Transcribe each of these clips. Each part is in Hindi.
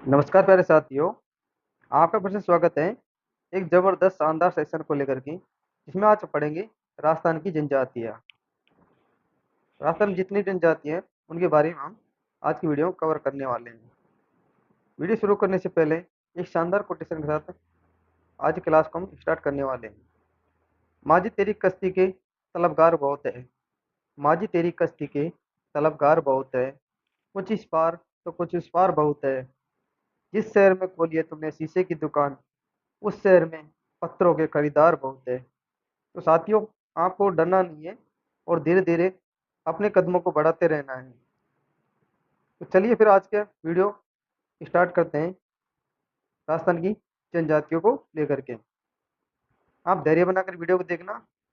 नमस्कार प्यारे साथियों, आपका फिर से स्वागत है एक जबरदस्त शानदार सेशन को लेकर के, जिसमें आज पढ़ेंगे राजस्थान की जनजातियाँ। राजस्थान में जितनी जनजातियाँ हैं उनके बारे में हम आज की वीडियो में कवर करने वाले हैं। वीडियो शुरू करने से पहले एक शानदार कोटेशन के साथ आज की क्लास को हम स्टार्ट करने वाले हैं। माझी तेरी कश्ती के तलबगार बहुत है, माझी तेरी कश्ती के तलबगार बहुत है, कुछ इस पार तो कुछ उस पार बहुत है। जिस शहर में खोली है तुमने शीशे की दुकान, उस शहर में पत्थरों के खरीदार बहुत है। तो साथियों, आपको डरना नहीं है और धीरे धीरे अपने कदमों को बढ़ाते रहना है। तो चलिए फिर आज के वीडियो स्टार्ट करते हैं राजस्थान की जनजातियों को लेकर के। आप धैर्य बनाकर वीडियो को देखना,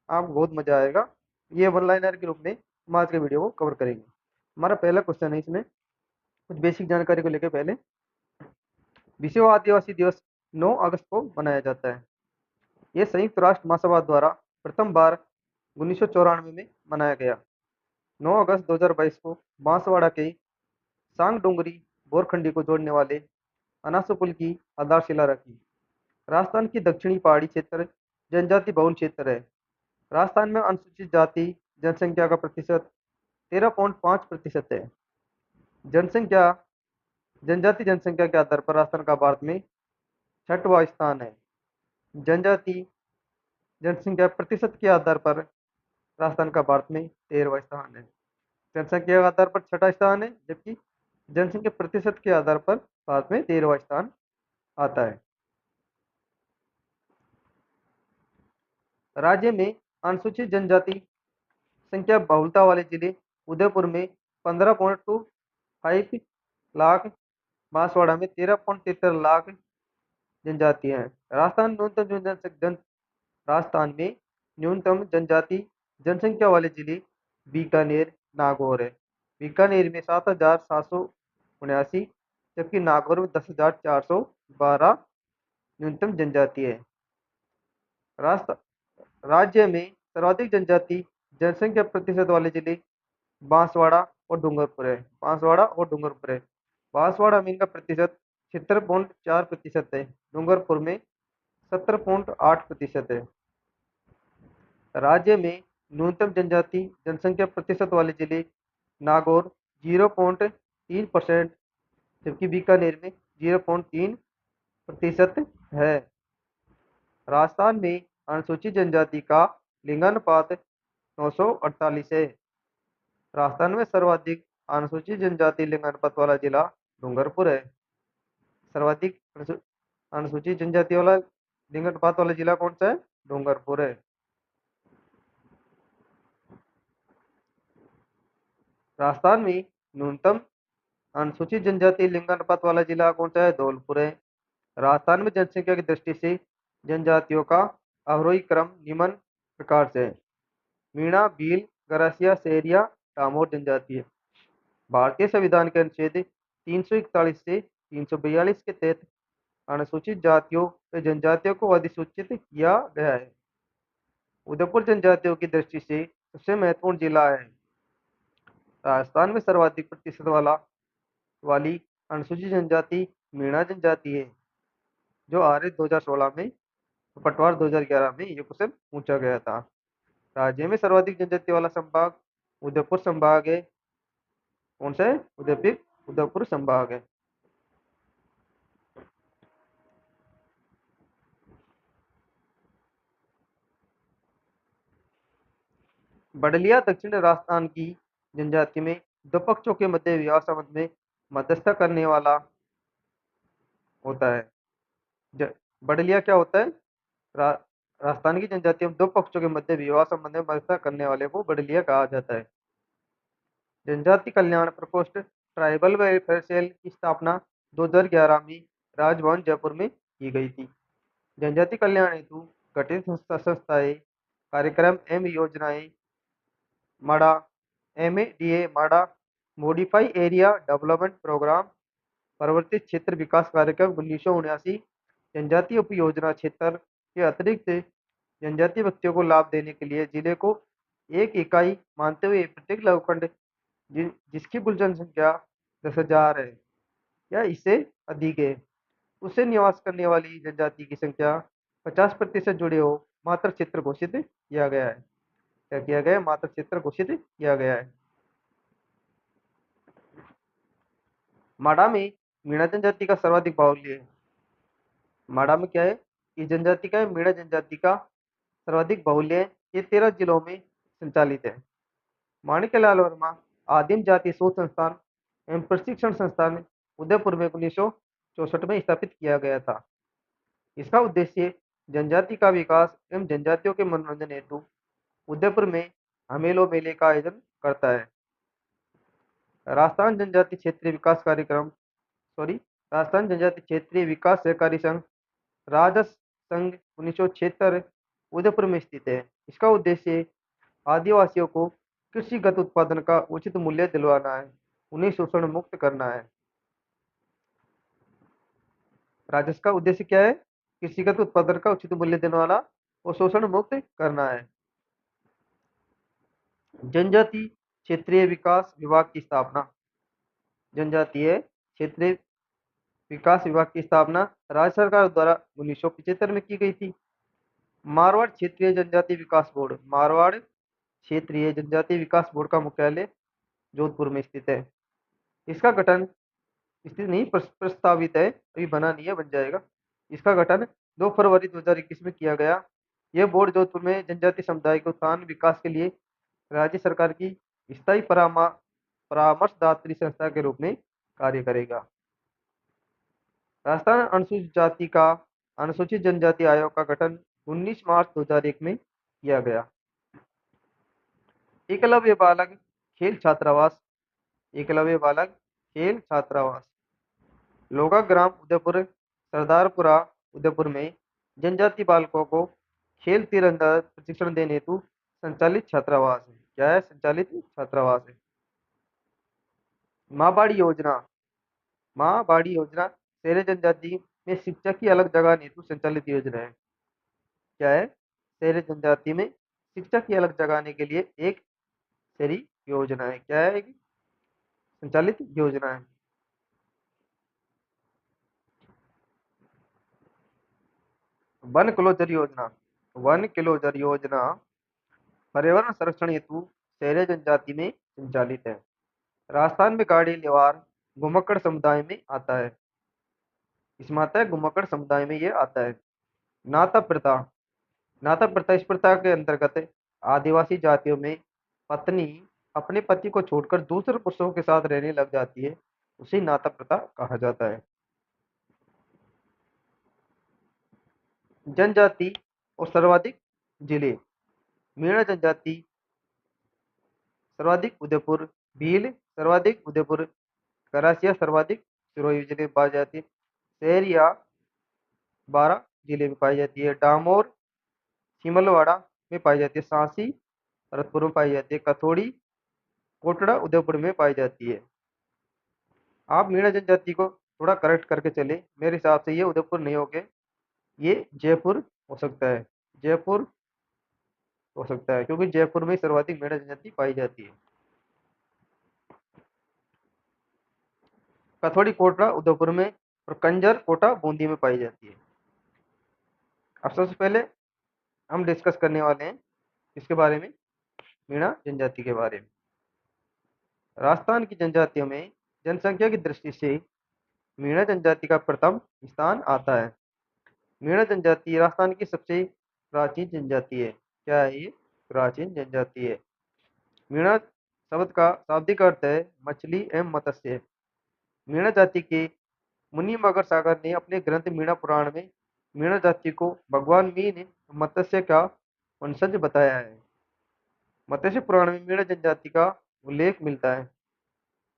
आपको बहुत मजा आएगा। ये वन लाइनर के रूप में हम आज के वीडियो को कवर करेंगे। हमारा पहला क्वेश्चन है, इसमें कुछ बेसिक जानकारी को लेकर पहले विश्व आदिवासी दिवस 9 अगस्त को मनाया जाता है। यह संयुक्त राष्ट्र महासभा द्वारा प्रथम बार 1994 में मनाया गया। 9 अगस्त 2022 को बांसवाड़ा के सांग डोंगरी बोरखंडी को जोड़ने वाले अनासो पुल की आधारशिला रखी। राजस्थान की दक्षिणी पहाड़ी क्षेत्र जनजाति बहुल क्षेत्र है। राजस्थान में अनुसूचित जाति जनसंख्या का प्रतिशत 13.5% है। जनसंख्या जनजाति जनसंख्या के आधार पर राजस्थान का भारत में 6वां स्थान है। जनजाति जनसंख्या प्रतिशत के आधार पर राजस्थान का भारत में 13वां स्थान है। जनसंख्या के आधार पर 6वां स्थान है, जबकि जनसंख्या प्रतिशत के आधार पर भारत में 13वां स्थान आता है। राज्य में अनुसूचित जनजाति संख्या बहुलता वाले जिले उदयपुर में 15.25 लाख, बांसवाड़ा में 13.73 लाख जनजातियां हैं। राजस्थान में न्यूनतम जनजाति जनसंख्या वाले जिले बीकानेर, नागौर है। बीकानेर में 7,779, जबकि नागौर में 10,412 न्यूनतम जनजाति है। राज्य में सर्वाधिक जनजाति जनसंख्या प्रतिशत वाले जिले बांसवाड़ा और डूंगरपुर है। बांसवाड़ा और डूंगरपुर है। बांसवाड़ा में इनका प्रतिशत 76.4% है, डूंगरपुर में 17.8% है। राज्य में न्यूनतम जनजाति जनसंख्या प्रतिशत वाले जिले नागौर 0.3%, जबकि बीकानेर में 0.3% है। राजस्थान में अनुसूचित जनजाति का लिंगानुपात 948 है। राजस्थान में सर्वाधिक अनुसूचित जनजाति लिंगानुपात वाला जिला डूंगरपुर है। सर्वाधिक अनुसूचित जनजाति वाला लिंगानुपात वाला जिला कौन सा है? डूंगरपुर है। राजस्थान में न्यूनतम अनुसूचित जनजाति लिंगानुपात वाला जिला कौन सा है? धौलपुर है। राजस्थान में जनसंख्या की दृष्टि से जनजातियों का अवरोही क्रम निम्न प्रकार से है। मीणा, भील, गरासिया, सेरिया, डामोर जनजाति है। भारतीय संविधान के अनुच्छेद 341 से 342 के तहत अनुसूचित जातियों व जनजातियों को अधिसूचित किया गया है। उदयपुर जनजातियों की दृष्टि से सबसे महत्वपूर्ण जिला है। राजस्थान में सर्वाधिक प्रतिशत वाली अनुसूचित जनजाति मीणा जनजाति है, जो आर्य 2016 में, पटवार 2011 में ये क्वेश्चन पूछा गया था। राज्य में सर्वाधिक जनजाति वाला संभाग उदयपुर संभाग है। कौन सा है? उदयपुर संभाग है। बडलिया दक्षिण राजस्थान की जनजाति में दो पक्षों के मध्य विवाह संबंध में मध्यस्थता करने वाला होता है। बडलिया क्या होता है? रा, राजस्थान की जनजाति में दो पक्षों के मध्य विवाह संबंध में मध्यस्थता करने वाले को बडलिया कहा जाता है। जनजाति कल्याण प्रकोष्ठ ट्राइबल वेलफेयर सेल की स्थापना 2011 में राजभवन जयपुर में की गई थी। जनजाति कल्याण हेतु गठित संस्थाएं, कार्यक्रम एवं योजनाएं माडा, MADA माडा, मॉडिफाई एरिया डेवलपमेंट प्रोग्राम, परिवर्तित क्षेत्र विकास कार्यक्रम 1979, जनजातीय उपयोजना क्षेत्र के अतिरिक्त जनजातीय व्यक्तियों को लाभ देने के लिए जिले को एक इकाई मानते हुए प्रत्येक लघुखंड जिसकी कुल जनसंख्या 10,000 है, या इससे अधिक है। उससे निवास करने वाली जनजाति की संख्या 50% जुड़े हो मात्र क्षेत्र घोषित किया गया है। क्या किया गया है? मात्र क्षेत्र घोषित किया गया है। माडा में मीणा जनजाति का सर्वाधिक बाहुल्य है। माडा में क्या है? इस जनजाति का है, मीणा जनजाति का सर्वाधिक बाहुल्य है। ये 13 जिलों में संचालित है। माणिक्यलाल वर्मा आदिम जाति शोध संस्थान एवं प्रशिक्षण संस्थान उदयपुर में 1964 में स्थापित किया गया था। इसका उद्देश्य जनजाति का विकास एवं जनजातियों के मनोरंजन हेतु उदयपुर में हमेलो मेले का आयोजन करता है। राजस्थान जनजाति क्षेत्रीय विकास कार्यक्रम सॉरी राजस्थान जनजाति क्षेत्रीय विकास सहकारी संघ राजस संघ 1976 उदयपुर में स्थित है। इसका उद्देश्य आदिवासियों को कृषिगत उत्पादन का उचित मूल्य दिलवाना है, उन्हें शोषण मुक्त करना है। राजस्व का उद्देश्य क्या है? कृषिगत उत्पादन का उचित मूल्य दिलवाना और शोषण मुक्त करना है। जनजाति क्षेत्रीय विकास विभाग की स्थापना। जनजातीय क्षेत्रीय विकास विभाग की स्थापना राज्य सरकार द्वारा 1975 में की गई थी। मारवाड़ क्षेत्रीय जनजाति विकास बोर्ड। मारवाड़ क्षेत्रीय जनजाति विकास बोर्ड का मुख्यालय जोधपुर में स्थित है। इसका गठन स्थित नहीं प्रस्तावित है, अभी बना नहीं है, बन जाएगा। इसका गठन 2 फरवरी 2021 में किया गया। यह बोर्ड जोधपुर में जनजाति समुदाय के उत्थान विकास के लिए राज्य सरकार की स्थायी परामर्शदात्री संस्था के रूप में कार्य करेगा। राजस्थान अनुसूचित जनजाति आयोग का गठन 19 मार्च 2001 में किया गया। एकलव्य बालक खेल छात्रावास। एकलव्य बालक खेल छात्रावास लोगा ग्राम उदयपुर सरदारपुरा उदयपुर में जनजाति बालकों को खेल तीरंदाज प्रशिक्षण देने हेतु संचालित छात्रावास है। क्या है? संचालित छात्रावास है। माँ बाड़ी योजना। माँ बाड़ी योजना शहरी जनजाति में शिक्षा की अलग जगह हेतु संचालित योजना है। क्या है? शहरी जनजाति में शिक्षा की अलग जगाने के लिए एक शहरी योजना है। क्या है? एक संचालित योजना है। वन क्लोजर योजना। वन क्लोजर योजना पर्यावरण संरक्षण हेतु शहरी जनजाति में संचालित है। राजस्थान में गाड़ी लिवार घुमक्कड़ समुदाय में आता है। इसमें आता है, घुमक्कड़ समुदाय में ये आता है। नाता प्रथा। नाता प्रथा इस प्रथा के अंतर्गत आदिवासी जातियों में पत्नी अपने पति को छोड़कर दूसरे पुरुषों के साथ रहने लग जाती है, उसे नाता प्रथा कहा जाता है। जनजाति और सर्वाधिक जिले। मीणा जनजाति सर्वाधिक उदयपुर, भील सर्वाधिक उदयपुर, करासिया सर्वाधिक सिरोही जिले में पाई जाती है। सहरिया 12 जिले में पाई जाती है। डामोर सिमलवाड़ा में पाई जाती है। सांसी भरतपुर में पाई जाती है। कथोड़ी कोटड़ा उदयपुर में पाई जाती है। आप मीणा जनजाति को थोड़ा करेक्ट करके चले, मेरे हिसाब से ये उदयपुर नहीं होगे, ये जयपुर हो सकता है। जयपुर हो सकता है क्योंकि जयपुर में सर्वाधिक मीणा जनजाति पाई जाती है। कथोड़ी कोटड़ा उदयपुर में और कंजर कोटा बूंदी में पाई जाती है। अब सबसे पहले हम डिस्कस करने वाले हैं इसके बारे में, मीणा जनजाति के बारे में। राजस्थान की जनजातियों में जनसंख्या की दृष्टि से मीणा जनजाति का प्रथम स्थान आता है। मीणा जनजाति राजस्थान की सबसे प्राचीन जनजाति है। क्या है ये? प्राचीन जनजाति है। मीणा शब्द का शाब्दिक अर्थ है मछली एवं मत्स्य। मीणा जाति के मुनि मगर सागर ने अपने ग्रंथ मीणा पुराण में मीणा जाति को भगवान मीन मत्स्य का वंशज बताया है। मत्स्य पुराण में मीणा जनजाति का उल्लेख मिलता है।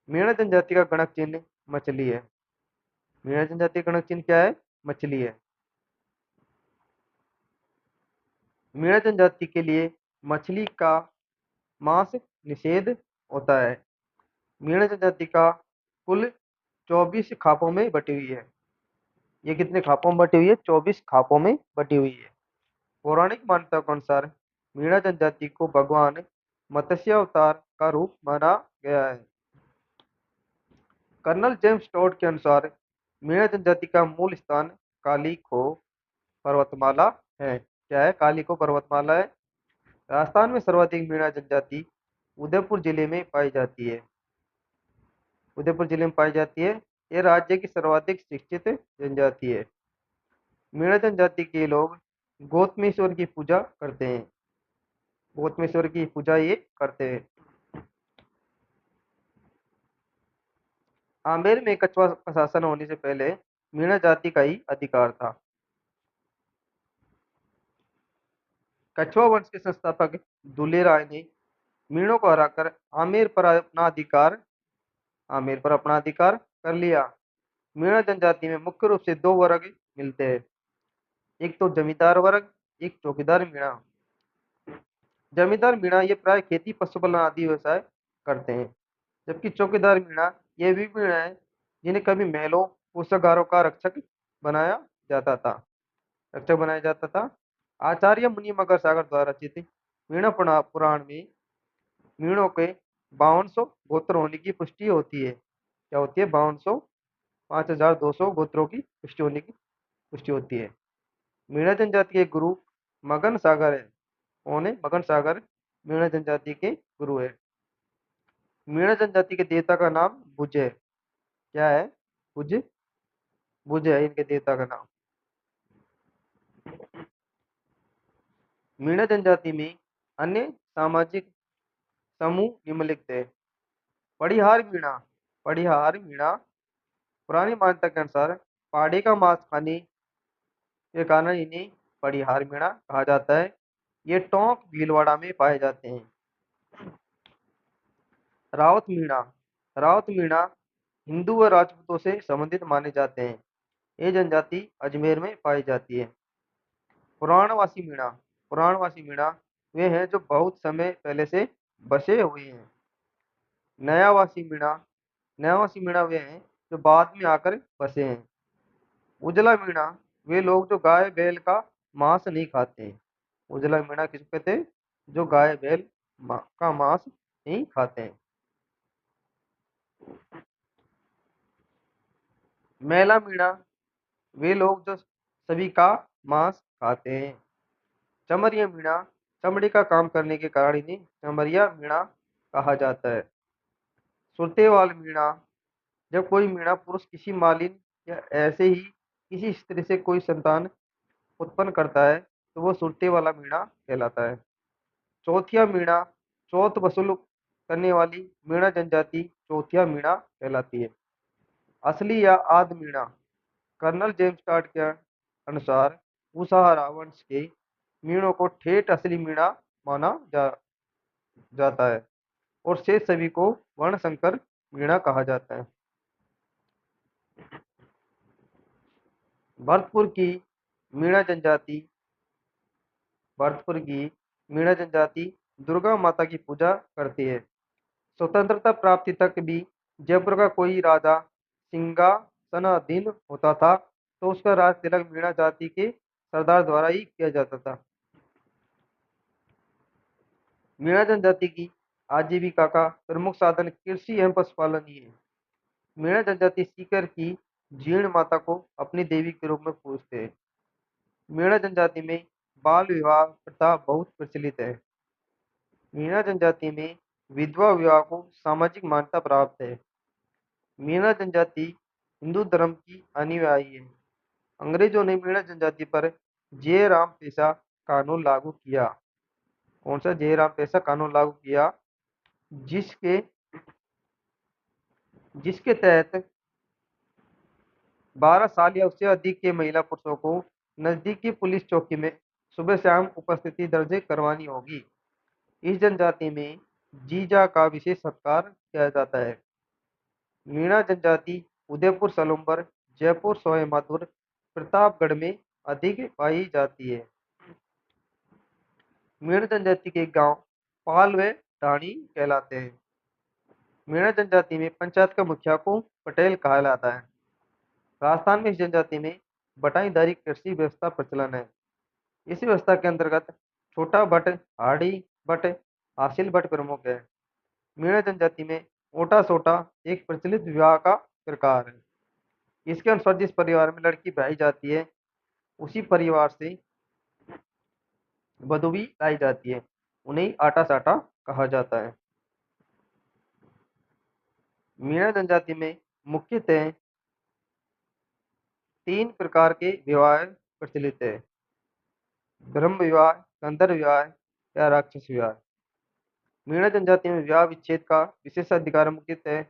मीणा जनजाति का गणक चिन्ह मछली है। मीणा जनजाति का गणक चिन्ह क्या है? मछली है। मीणा जनजाति के लिए मछली का मांस निषेध होता है। मीणा जनजाति का कुल 24 खापों में बटी हुई है। ये कितने खापों में बटी हुई है? 24 खापों में बटी हुई है। पौराणिक मान्यता के अनुसार मीणा जनजाति को भगवान मत्स्य अवतार का रूप माना गया है। कर्नल जेम्स टोड के अनुसार मीणा जनजाति का मूल स्थान कालीखो पर्वतमाला है। क्या है? कालीखो पर्वतमाला है। राजस्थान में सर्वाधिक मीणा जनजाति उदयपुर जिले में पाई जाती है। उदयपुर जिले में पाई जाती है। ये राज्य की सर्वाधिक शिक्षित जनजाति है। मीणा जनजाति के लोग गौतमेश्वर की पूजा करते हैं। गौतमेश्वर की पूजा ये करते हैं। आमेर में कछवा का शासन होने से पहले मीणा जाति का ही अधिकार था। कछवा वंश के संस्थापक दुले राय ने मीणों को हराकर आमेर पर अपना अधिकार कर लिया। मीणा जनजाति में मुख्य रूप से दो वर्ग मिलते हैं, एक तो जमींदार वर्ग, एक चौकीदार मीणा। जमींदार मीणा ये प्राय खेती पशुपालन आदि व्यवसाय करते हैं, जबकि चौकीदार मीणा ये भी मीणा है जिन्हें कभी महलों कोषागारों का रक्षक बनाया जाता था। आचार्य मुनि मगर सागर द्वारा रचित मीणा पुराण में मीणों के 5200 गोत्र होने की पुष्टि होती है। क्या होती है? 5200 5200 गोत्रों की पुष्टि होने की पुष्टि होती है। मीणा जनजाति के गुरु मगन सागर है। कौन है? मगन सागर मीणा जनजाति के गुरु है। मीणा जनजाति के देवता का नाम भुज है। क्या है? भुज भुज है इनके देवता का नाम। मीणा जनजाति में अन्य सामाजिक समूह निम्नलिखित है। पड़िहार मीणा पुरानी मान्यता के अनुसार पहाड़ी का मांस खाने के कारण इन्हें पड़िहार मीणा कहा जाता है। ये टोंक भीलवाड़ा में पाए जाते हैं। रावत मीणा हिंदू व राजपूतों से संबंधित माने जाते हैं। ये जनजाति अजमेर में पाई जाती है। पुराणवासी मीणा वे हैं जो बहुत समय पहले से बसे हुए हैं। नयावासी मीणा वे हैं जो बाद में आकर बसे हैं। उजला मीणा वे लोग जो गाय बैल का मांस नहीं खाते हैं। उजला मीणा किसको कहते हैं? जो गाय बैल का मांस नहीं खाते हैं। मैला मीणा वे लोग जो सभी का मांस खाते हैं। चमरिया मीणा चमड़ी का काम करने के कारण इन्हें चमरिया मीणा कहा जाता है। सुरतेवाल मीणा जब कोई मीणा पुरुष किसी मालिन या ऐसे ही किसी स्त्री से कोई संतान उत्पन्न करता है तो वो सुरते वाला मीणा कहलाता है। चौथिया मीणा चौथ वसूल करने वाली मीणा जनजाति चौथिया मीणा कहलाती है। असली या आद मीणा कर्नल जेम्स टॉड के अनुसार उसाहरा वंश के मीणों को ठेठ असली मीणा माना जाता है और शेष सभी को वर्णशंकर मीणा कहा जाता है। भरतपुर की मीणा जनजाति दुर्गा माता की पूजा करती है। स्वतंत्रता प्राप्ति तक भी जयपुर का कोई राजा सिंहासनाधीन होता था तो उसका राज तिलक मीणा जाति के सरदार द्वारा ही किया जाता था। मीणा जनजाति की आजीविका का प्रमुख साधन कृषि एवं पशुपालन ही है। मीणा जनजाति सीकर की जीर्ण माता को अपनी देवी के रूप में पूजते हैं। मीणा जनजाति में बाल विवाह प्रथा बहुत प्रचलित है। मीणा जनजाति में विधवा विवाह को सामाजिक मान्यता प्राप्त है। मीणा जनजाति हिंदू धर्म की अनुयायी है। अंग्रेजों ने मीणा जनजाति पर जय राम पेशा कानून लागू किया। कौन सा? जय राम पेशा कानून लागू किया, जिसके जिसके तहत 12 साल या उससे अधिक के महिला पुरुषों को नजदीकी पुलिस चौकी में सुबह शाम उपस्थिति दर्ज करवानी होगी। इस जनजाति में जीजा का विशेष सत्कार किया जाता है। मीणा जनजाति उदयपुर सलूम्बर जयपुर सवाई माधोपुर प्रतापगढ़ में अधिक पाई जाती है। मीणा जनजाति के गांव पाल व ढाणी कहलाते हैं। मीणा जनजाति में पंचायत का मुखिया को पटेल कहा जाता है। राजस्थान में इस जनजाति में बटाईदारी कृषि व्यवस्था प्रचलन है। इस व्यवस्था के अंतर्गत छोटा भट्ट, हाड़ी भट्ट, हासिल भट्ट प्रमुख है। मीणा जनजाति में ओटा सोटा एक प्रचलित विवाह का प्रकार है। इसके अनुसार जिस परिवार में लड़की ब्याही जाती है उसी परिवार से वधु भी लाई जाती है, उन्हें आटा साटा कहा जाता है। मीणा जनजाति में मुख्यतः 3 प्रकार के विवाह प्रचलित है: ब्रह्म विवाह, गंधर्व विवाह या राक्षस विवाह। मीणा जनजाति में विवाह विच्छेद का विशेषाधिकार मुख्यतः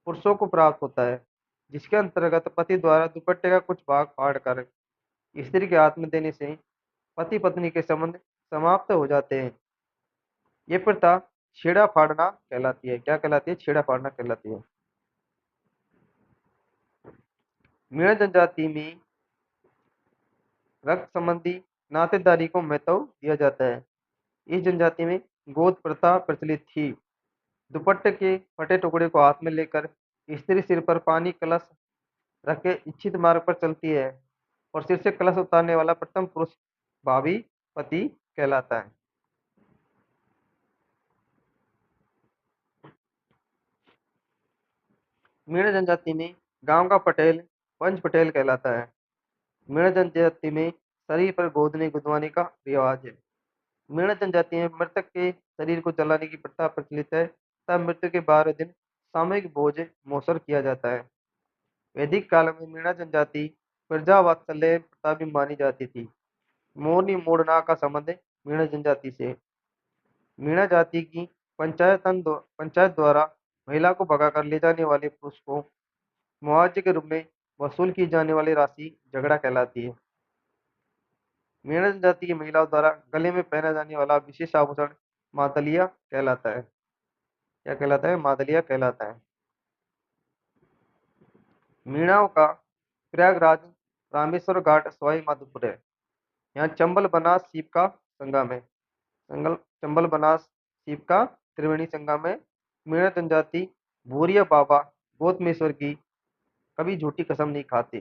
पुरुषों को प्राप्त होता है, जिसके अंतर्गत पति द्वारा दुपट्टे का कुछ भाग फाड़कर स्त्री के हाथ में देने से पति पत्नी के संबंध समाप्त हो जाते हैं। ये प्रथा छेड़ा फाड़ना कहलाती है। क्या कहलाती है? छेड़ा फाड़ना कहलाती है। मीणा जनजाति में रक्त संबंधी नातेदारी को महत्व दिया जाता है। इस जनजाति में गोद प्रथा प्रचलित थी। दुपट्टे के फटे टुकड़े को हाथ में लेकर स्त्री सिर पर पानी कलश रख के इच्छित मार्ग पर चलती है और सिर से कलश उतारने वाला प्रथम पुरुष भावी पति कहलाता है। मीणा जनजाति में गांव का पटेल पंच पटेल कहलाता है। मीणा जनजाति में शरीर पर गोदने गुदवाने का रिवाज है। मीणा जनजाति में मृतक के शरीर को जलाने की प्रथा प्रचलित है तब मृत्यु के 12वें दिन सामूहिक भोज महोत्सव किया जाता है। वैदिक काल में मीणा जनजाति प्रजा वात्सल्य प्रथा भी मानी जाती थी। मोरनी मोड़ना का संबंध मीणा जनजाति से। मीणा जाति की पंचायत द्वारा महिला को भगाकर ले जाने वाले पुरुष को मुआवजे के रूप में वसूल की जाने वाली राशि झगड़ा कहलाती है। मीणा जनजाति की महिलाओं द्वारा गले में पहना जाने वाला विशेष आभूषण मादलिया कहलाता है। क्या कहलाता है? मादलिया कहलाता है। मीणाओं का प्रयागराज रामेश्वर घाट सवाई माधोपुर है। यहाँ चंबल बनास सीप का संगम है। चंबल बनास सीप का त्रिवेणी संगम है। मीणा जनजाति भूरिया बाबा गौतमेश्वर की कभी झूठी कसम नहीं खाते।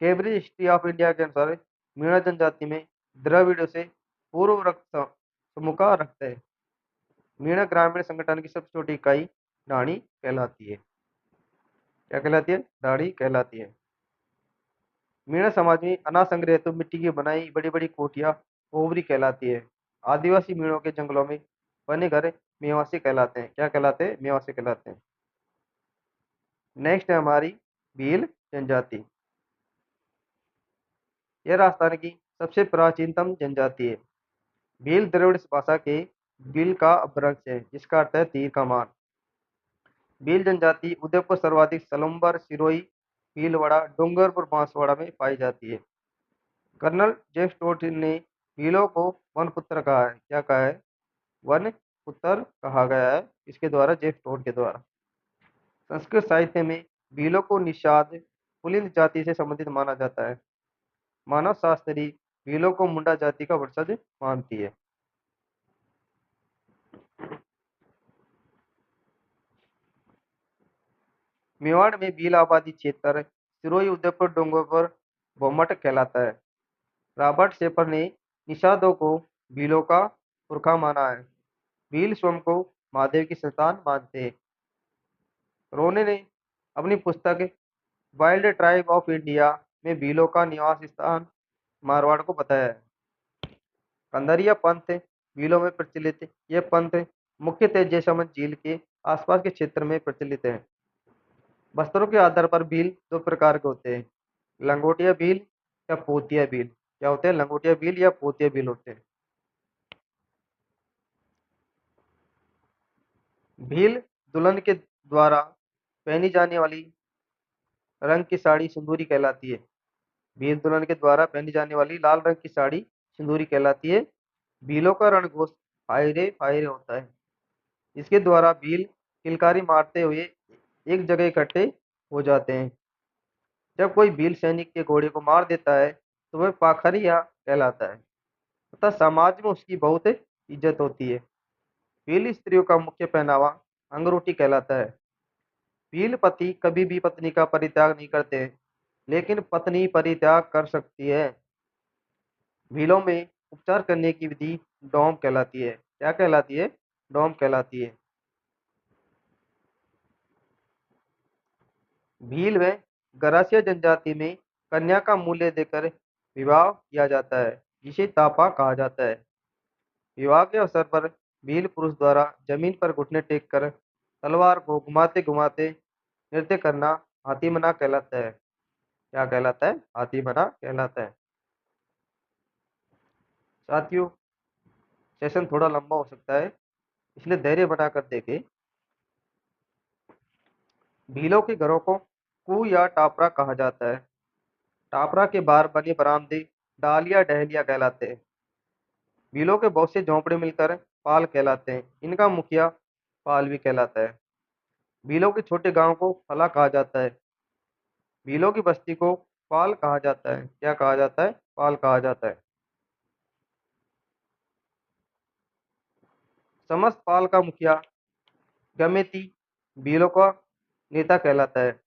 कैम्ब्रिज हिस्ट्री ऑफ इंडिया के अनुसार मीणा जनजाति में द्रविड़ों से पूर्व रक्त समूह का रक्त है। मीणा ग्रामीण संगठन की सबसे छोटी इकाई ढाणी कहलाती है। क्या कहलाती है? ढाणी कहलाती है। मीणा समाज में अनाज संग्रह हेतु मिट्टी की बनाई बड़ी बड़ी कोठियां ओवरी कहलाती है। आदिवासी मीणों के जंगलों में बने घर मेवासी कहलाते हैं। क्या कहलाते हैं? मेवासी कहलाते हैं। नेक्स्ट है हमारी भील जनजाति। यह राजस्थान की सबसे प्राचीनतम जनजाति है। भील द्रविड़ भाषा के भील का अपभ्रंश है जिसका अर्थ है तीर का मान। भील जनजाति उदयपुर सर्वाधिक सलम्बर सिरोही भीलवाड़ा डूंगरपुर बांसवाड़ा में पाई जाती है। कर्नल जेम्स टोड ने भीलों को वन पुत्र कहा है। क्या कहा है? वन पुत्र कहा गया है इसके द्वारा, जेम्स टोड के द्वारा। संस्कृत साहित्य में भीलों को निषाद पुलिंद जाति से संबंधित माना जाता है। मानव शास्त्री भीलों को मुंडा जाति का वंशज मानती है। मेवाड़ में भील आबादी क्षेत्र सिरोही उदयपुर डूंगरपुर बोमट कहलाता है। रॉबर्ट शेपर ने निषादों को भीलों का पुरखा माना है। भील स्वयं को महादेव की संतान मानते हैं। रोने ने अपनी पुस्तक वाइल्ड ट्राइब ऑफ इंडिया में भीलों का निवास स्थान मारवाड़ को बताया है। कंदरिया पंथ भीलों में प्रचलित यह पंथ मुख्यतः जैसलमेर झील के आसपास के क्षेत्र में प्रचलित है। वस्त्रों के आधार पर भील 2 प्रकार के होते हैं: लंगोटिया भील या पोतिया भील। क्या होते हैं? लंगोटिया भील या पोतिया भील होते हैं। भील दुल्हन के द्वारा पहनी जाने वाली रंग की साड़ी सिंदूरी कहलाती है। भील दुल्हन के द्वारा पहनी जाने वाली लाल रंग की साड़ी सिंदूरी कहलाती है। भीलों का रणघोष फायरे फायरे होता है। इसके द्वारा भील किलकारी मारते हुए एक जगह इकट्ठे हो जाते हैं। जब कोई भील सैनिक के घोड़े को मार देता है तो वह पाखरिया कहलाता है तथा समाज में उसकी बहुत इज्जत होती है। भील स्त्रियों का मुख्य पहनावा अंगरूठी कहलाता है। भील पति कभी भी पत्नी का परित्याग नहीं करते, लेकिन पत्नी परित्याग कर सकती है। भीलों में उपचार करने की विधि डोम कहलाती है। क्या कहलाती है? डोम कहलाती है। भील व गरासिया जनजाति में कन्या का मूल्य देकर विवाह किया जाता है, जिसे तापा कहा जाता है। विवाह के अवसर पर भील पुरुष द्वारा जमीन पर घुटने टेक कर तलवार को घुमाते घुमाते नृत्य करना हाथीमना कहलाता है। क्या कहलाता है? हाथीमना कहलाता है। साथियों, सेशन थोड़ा लंबा हो सकता है, इसलिए धैर्य बनाकर देखें। भीलों के घरों को कू या टापरा कहा जाता है। टापरा के बाहर बने बरामदे डाल या डहलिया कहलाते हैं। भीलों के बहुत से झोंपड़े मिलकर पाल कहलाते हैं। इनका मुखिया पाल भी कहलाता है। भीलों के छोटे गांव को फला कहा जाता है। भीलों की बस्ती को पाल कहा जाता है। क्या कहा जाता है? पाल कहा जाता है। समस्त पाल का मुखिया गमेती भीलों का नेता कहलाता है।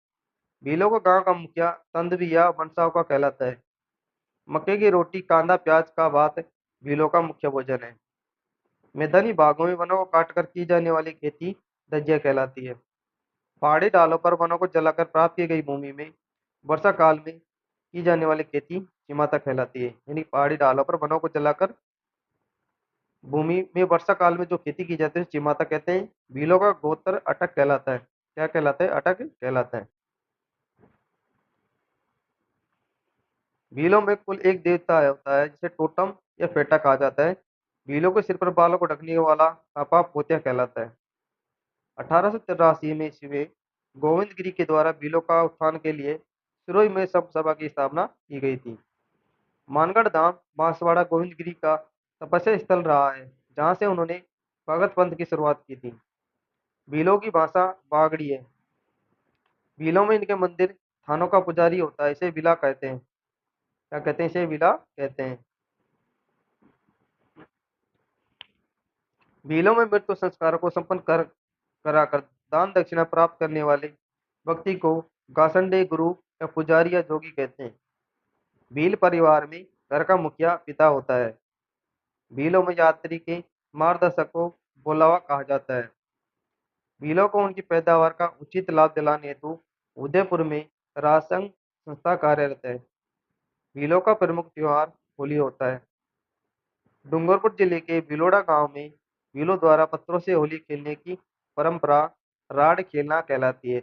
भीलों का गांव का मुखिया तंदवी या बनसाव का कहलाता है। मक्के की रोटी कांदा प्याज का भात भीलों का मुख्य भोजन है। मैदानी भागों में वनों को काटकर की जाने वाली खेती दजिया कहलाती है। पहाड़ी डालों पर वनों को जलाकर प्राप्त की गई भूमि में वर्षा काल में की जाने वाली खेती चिमाता कहलाती है। यानी पहाड़ी डालों पर वनों को जलाकर भूमि में वर्षा काल में जो खेती की जाती है चिमाता कहते हैं। भीलों का गोत्र अटक कहलाता है। क्या कहलाता है? अटक कहलाता है। भीलों में कुल एक देवता होता है जिसे टोटम या फेटा कहा जाता है। भीलों के सिर पर बालों को ढकने वाला सापा पोतिया कहलाता है। 1883 में ईस्वी में गोविंदगिरी के द्वारा भीलों का उत्थान के लिए सिरोही में सभा की स्थापना की गई थी। मानगढ़ धाम बांसवाड़ा गोविंदगिरी का तपस्या स्थल रहा है, जहाँ से उन्होंने भगत पंथ की शुरुआत की थी। भीलों की भाषा बागड़ी है। भीलों में इनके मंदिर थानों का पुजारी होता है, इसे विला कहते हैं। क्या कहते हैं? इसे विला कहते हैं। भीलों में मृत्यु संस्कारों को संपन्न कराकर दान दक्षिणा प्राप्त करने वाले व्यक्ति को गासंडे गुरु या पुजारी या जोगी कहते हैं। भील परिवार में घर का मुखिया पिता होता है। भीलों में यात्री के मार्गदर्शक को बोलावा कहा जाता है। भीलों को उनकी पैदावार का उचित लाभ दिलाने हेतु उदयपुर में राजसंघ संस्था कार्यरत है। भीलों का प्रमुख त्योहार होली होता है। डूंगरपुर जिले के भिलोड़ा गांव में भीलों द्वारा पत्थरों से होली खेलने की परंपरा राड खेलना कहलाती है।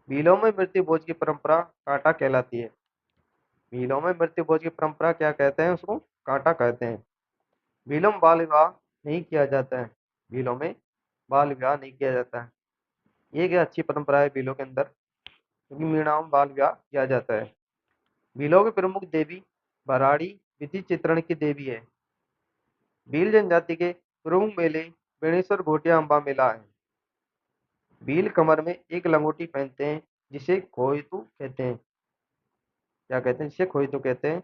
भीलों में मृत्यु भोज की परंपरा कांटा कहलाती है। भीलों में मृत्यु भोज की परंपरा क्या कहते हैं? उसको कांटा कहते हैं। भीलों में बाल विवाह नहीं किया जाता है। भीलों में बाल विवाह नहीं किया जाता है। ये क्या अच्छी परंपरा है भीलों के अंदर, क्योंकि मीणाओं में बाल विवाह किया जाता है। भीलों की प्रमुख देवी भराड़ी विधि चित्रण की देवी है। भील जनजाति के प्रमुख मेले बेणेश्वर घोटिया अम्बा मेला है। भील कमर में एक लंगोटी पहनते हैं, जिसे खोइतू कहते हैं। क्या कहते हैं? जिसे खोइतू कहते हैं।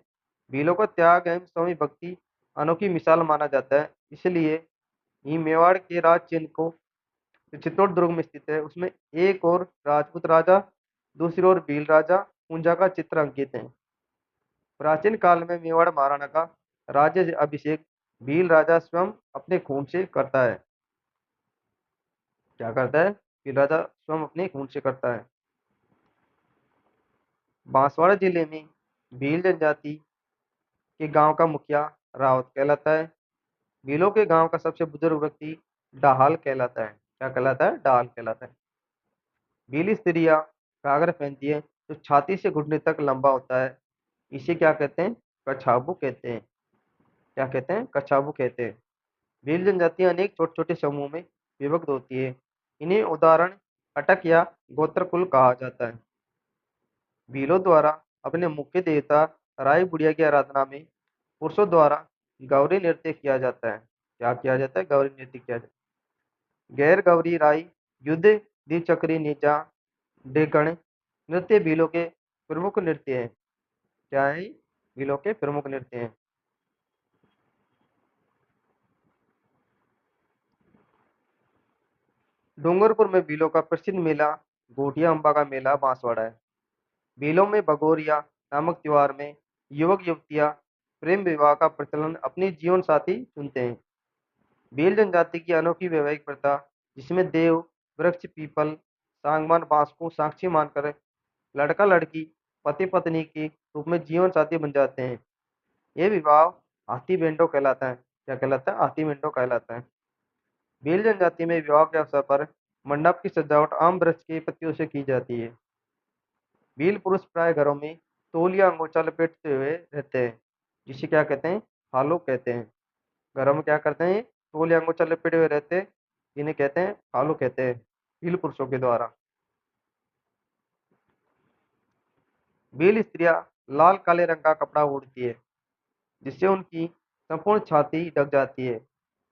भीलों को त्याग एवं स्वामी भक्ति अनोखी मिसाल माना जाता है, इसलिए ही मेवाड़ के राज चिन्ह को जो चित्तौड़ दुर्ग में स्थित है, उसमें एक और राजपूत राजा, दूसरी ओर भील राजा पूंजा का चित्र अंकित है। प्राचीन काल में मेवाड़ महाराणा का राज्य अभिषेक भील राजा स्वयं अपने खून से करता है। क्या करता है? भील राजा स्वयं अपने खून से करता है। बांसवाड़ा जिले में भील जनजाति के गांव का मुखिया रावत कहलाता है। भीलों के गांव का सबसे बुजुर्ग व्यक्ति डाहाल कहलाता है। क्या कहलाता है? डाहाल कहलाता है। भीली स्त्रियां घाघरा पहनती है जो छाती से घुटने तक लंबा होता है। इसे क्या कहते हैं? कछाबू कहते हैं। क्या कहते हैं? कछाबू कहते हैं। भील जनजातियां अनेक छोटे छोटे समूह में विभक्त होती है। इन्हें उदाहरण अटक या गोत्र कुल कहा जाता है। भीलों द्वारा अपने मुख्य देवता राय बुढ़िया की आराधना में पुरुषों द्वारा गौरी नृत्य किया जाता है। क्या किया जाता है? गौरी नृत्य किया जाता है। गैर गौरी राई युद्ध द्विचक्री निजा डेगण नृत्य भीलों के प्रमुख नृत्य है। क्या है? भीलों के प्रमुख नृत्य हैं। डूंगरपुर में भीलों का प्रसिद्ध मेला घोटिया अम्बा का मेला बांसवाड़ा है। भीलों में भगोरिया नामक त्योहार में युवक युवतियां प्रेम विवाह का प्रचलन अपनी जीवन साथी चुनते हैं। भील जनजाति की अनोखी वैवाहिक प्रथा, जिसमें देव वृक्ष पीपल सांगवान बांस को साक्षी मानकर लड़का लड़की पति पत्नी के रूप में जीवन साथी बन जाते हैं। ये विवाह हाथी बेंडो कहलाता है। क्या कहलाता है? हाथी बेंडो कहलाता है। भील जनजाति में विवाह के अवसर पर मंडप की सजावट आम वृक्ष के पत्तियों से की जाती है। भील पुरुष प्राय घरों में तोल या अंगोछा लपेटते हुए रहते हैं, जिसे क्या कहते हैं? फालो कहते हैं। घरों में क्या करते हैं? तोल या अंगोछा लपेटे हुए रहते हैं, जिन्हें कहते हैं फालो कहते हैं, भील पुरुषों के द्वारा। भील स्त्रियां लाल काले रंग का कपड़ा ओढ़ती है, जिससे उनकी संपूर्ण छाती ढक जाती है।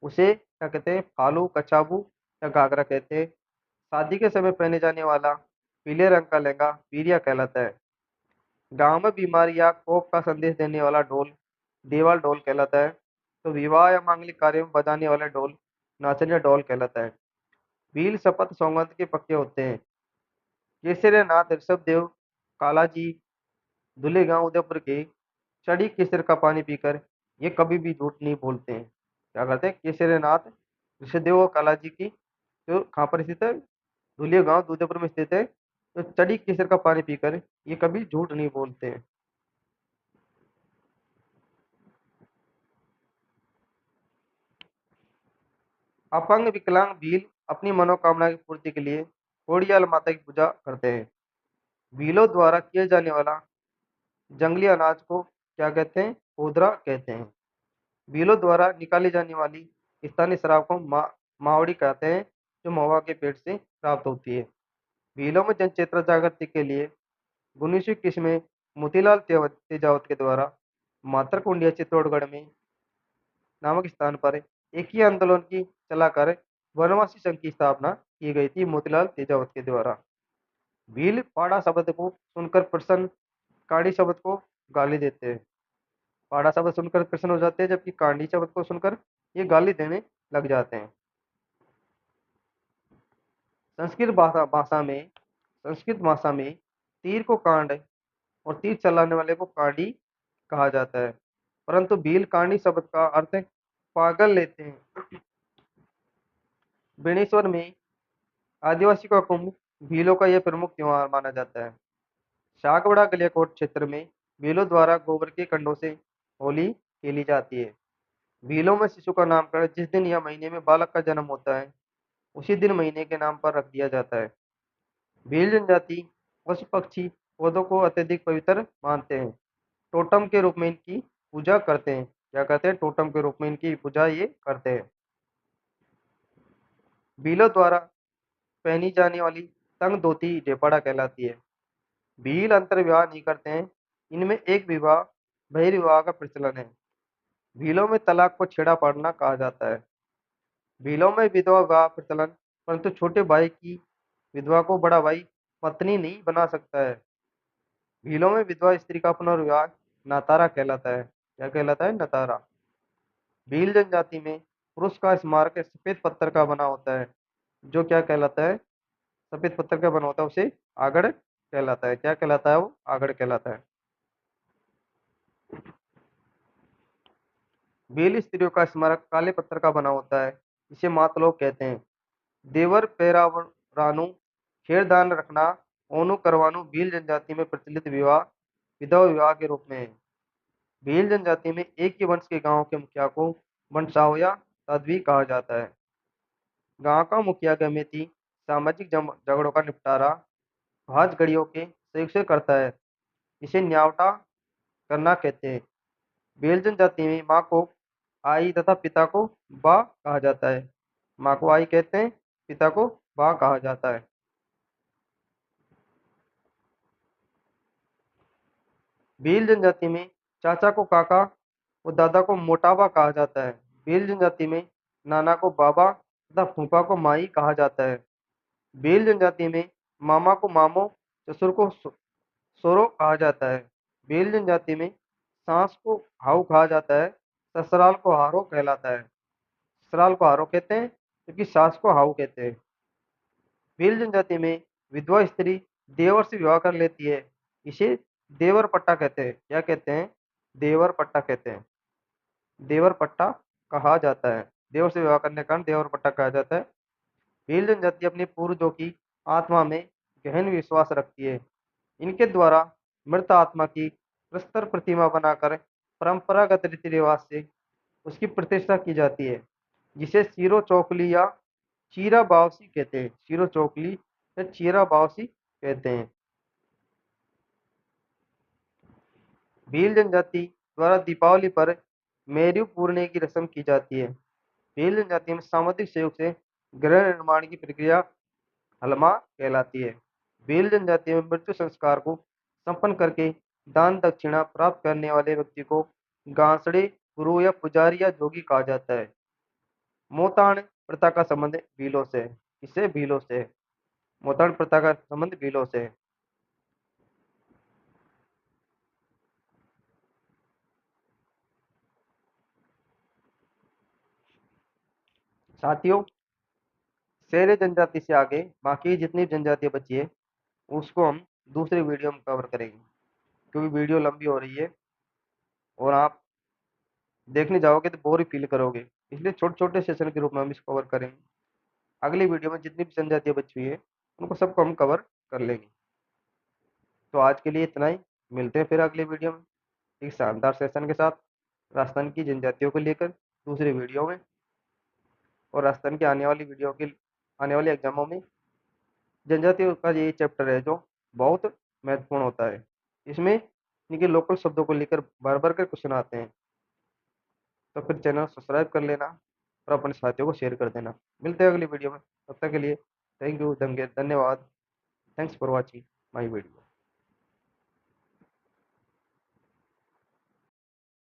उसे क्या कहते हैं? फालू, कछाबू या घाघरा कहते हैं। शादी के समय पहने जाने वाला पीले रंग का लहंगा पीरिया कहलाता है। गांव में बीमारी या कोप का संदेश देने वाला ढोल देवाल ढोल कहलाता है। तो विवाह या मांगलिक कार्य में बजाने वाला ढोल नाचनिया ढोल कहलाता है। भील शपथ सौगंध के पक्के होते हैं। केसरिया नाथ ऋषभ देव कालाजी दूल्हे गांव उदयपुर के चढ़ी केसर का पानी पीकर ये कभी भी झूठ नहीं बोलते हैं। क्या करते हैं? केसरिया नाथ ऋषभदेव और कालाजी की जो कहाँ पर स्थित है? धुलिया गांव उदयपुर में स्थित है। तो चढ़ी केसर का पानी पीकर ये कभी झूठ नहीं बोलते हैं। अपंग विकलांग भील अपनी मनोकामना की पूर्ति के लिए कोड़ियाल माता की पूजा करते हैं। भीलों द्वारा किए जाने वाला जंगली अनाज को क्या कहते हैं? ओदरा कहते हैं। भीलों द्वारा निकाली जाने वाली स्थानीय शराब को मावड़ी कहते हैं, जो महुआ के पेड़ से प्राप्त होती है। भीलों में जनचेतना जागृति के लिए 19वीं किस्में मोतीलाल तेजावत के द्वारा मातरकुंडिया चित्तौड़गढ़ में नामक स्थान पर एक ही आंदोलन की चलाकर वनवासी संघ की स्थापना की गई थी मोतीलाल तेजावत के द्वारा। भील पाड़ा शब्द को सुनकर प्रसन्न, काड़ी शब्द को गाली देते हैं। पाड़ा शब्द सुनकर प्रसन्न हो जाते हैं, जबकि कांडी शब्द को सुनकर ये गाली देने लग जाते हैं। संस्कृत भाषा में तीर को कांड और तीर चलाने वाले को कांडी कहा जाता है, परंतु भील कांडी शब्द का अर्थ पागल लेते हैं। बेणेश्वर में आदिवासी का कुंभ भीलों का यह प्रमुख त्योहार माना जाता है। शाकबड़ा गलियाकोट क्षेत्र में भीलों द्वारा गोबर के कंडों से होली खेली जाती है। भीलों में शिशु का नामकरण जिस दिन या महीने में बालक का जन्म होता है, उसी दिन महीने के नाम पर रख दिया जाता है। भील जनजाति पशु पक्षी पौधों को अत्यधिक पवित्र मानते हैं। टोटम के रूप में इनकी पूजा करते हैं। क्या कहते हैं? टोटम के रूप में इनकी पूजा ये करते हैं। भीलों द्वारा पहनी जाने वाली तंग धोती डेपाड़ा कहलाती है। भील अंतर विवाह नहीं करते हैं। इनमें एक विवाह बहिर्विवाह का प्रचलन है। भीलों में तलाक को छेड़ा पाड़ना कहा जाता है। भीलों में विधवा विवाह प्रचलन, परंतु छोटे भाई की विधवा को बड़ा भाई पत्नी नहीं बना सकता है। भीलों में विधवा स्त्री का पुनर्विवाह नातारा कहलाता है। क्या कहलाता है? नतारा। भील जनजाति में पुरुष का स्मारक सफेद पत्थर का बना होता है, जो क्या कहलाता है? सफेद पत्थर का बना होता है, उसे आगड़ कहलाता है। क्या कहलाता है? वो आगड़ कहलाता है। भील स्त्रियों का स्मारक काले पत्थर का बना होता है, इसे मातलोक कहते हैं। देवर पेरावरानु खेरदान रखना ओनु करवानु भील जनजाति में प्रचलित विवाह विधवा विवाह के रूप में है। भील जनजाति में एक ही वंश के गांव के मुखिया को वंशाव या तद्वी कहा जाता है। गांव का मुखिया गमेती सामाजिक झगड़ों का निपटारा भाज गड़ियों के सहयोग से करता है, इसे न्यावटा करना कहते हैं। भील जनजाति में माँ को आई तथा पिता को बा कहा जाता है। माँ को आई कहते हैं, पिता को बा कहा जाता है। भील जनजाति में चाचा को काका और दादा को मोटाबा कहा जाता है। भील जनजाति में नाना को बाबा तथा फूफा को माई कहा जाता है। भील जनजाति में मामा को मामो, ससुर को सोरो कहा जाता है। भील जनजाति में सास को हाउ कहा जाता है, ससुराल को हारो कहलाता है। ससुराल को हारो कहते हैं, जबकि सास को हाउ कहते हैं। भील जनजाति में विधवा स्त्री देवर से विवाह कर लेती है, इसे देवर पट्टा कहते हैं। क्या कहते हैं? देवर पट्टा कहते हैं। देवर पट्टा कहा जाता है। देवर से विवाह करने का कारण देवर पट्टा कहा जाता है। भील जनजाति अपने पूर्वजों की आत्मा में गहन विश्वास रखती है। इनके द्वारा मृत आत्मा की प्रस्तर प्रतिमा बनाकर परंपरागत रीति रिवाज से उसकी प्रतिष्ठा की जाती है, जिसे सिरो चौकली या चीरा बावसी कहते हैं। सिरो चौकली या चीरा बावसी कहते हैं। भील जनजाति द्वारा दीपावली पर मेरू पूरने की रस्म की जाती है। भील जनजाति में सामुदायिक सहयोग से गृह निर्माण की प्रक्रिया हलमा कहलाती है। भील जनजाति में मृत्यु संस्कार को संपन्न करके दान दक्षिणा प्राप्त करने वाले व्यक्ति को गांसड़े, गुरु या पुजारी या जोगी कहा जाता है। मोतान प्रथा का संबंध भीलों से है। इससे भीलों से है। मोतान प्रथा का संबंध भीलों से है। साथियों, शेर जनजाति से आगे बाकी जितनी जनजातियां बची है उसको हम दूसरे वीडियो में कवर करेंगे, क्योंकि वीडियो लंबी हो रही है और आप देखने जाओगे तो बोर ही फील करोगे। इसलिए छोटे छोटे सेशन के रूप में हम इसको कवर करेंगे। अगली वीडियो में जितनी भी जनजातियां बची हुई है उनको सबको हम कवर कर लेंगे। तो आज के लिए इतना ही। मिलते हैं फिर अगली वीडियो में एक शानदार सेशन के साथ, राजस्थान की जनजातियों को लेकर दूसरी वीडियो में। और राजस्थान की आने वाली एग्जामों में जनजातियों का ये चैप्टर है जो बहुत महत्वपूर्ण होता है। इसमें इनके लोकल शब्दों को लेकर बार बार कर क्वेश्चन आते हैं। तो फिर चैनल सब्सक्राइब कर लेना और अपने साथियों को शेयर कर देना। मिलते हैं अगली वीडियो में। तब तक के लिए थैंक यू, धन्यवाद। Thanks for watching my video.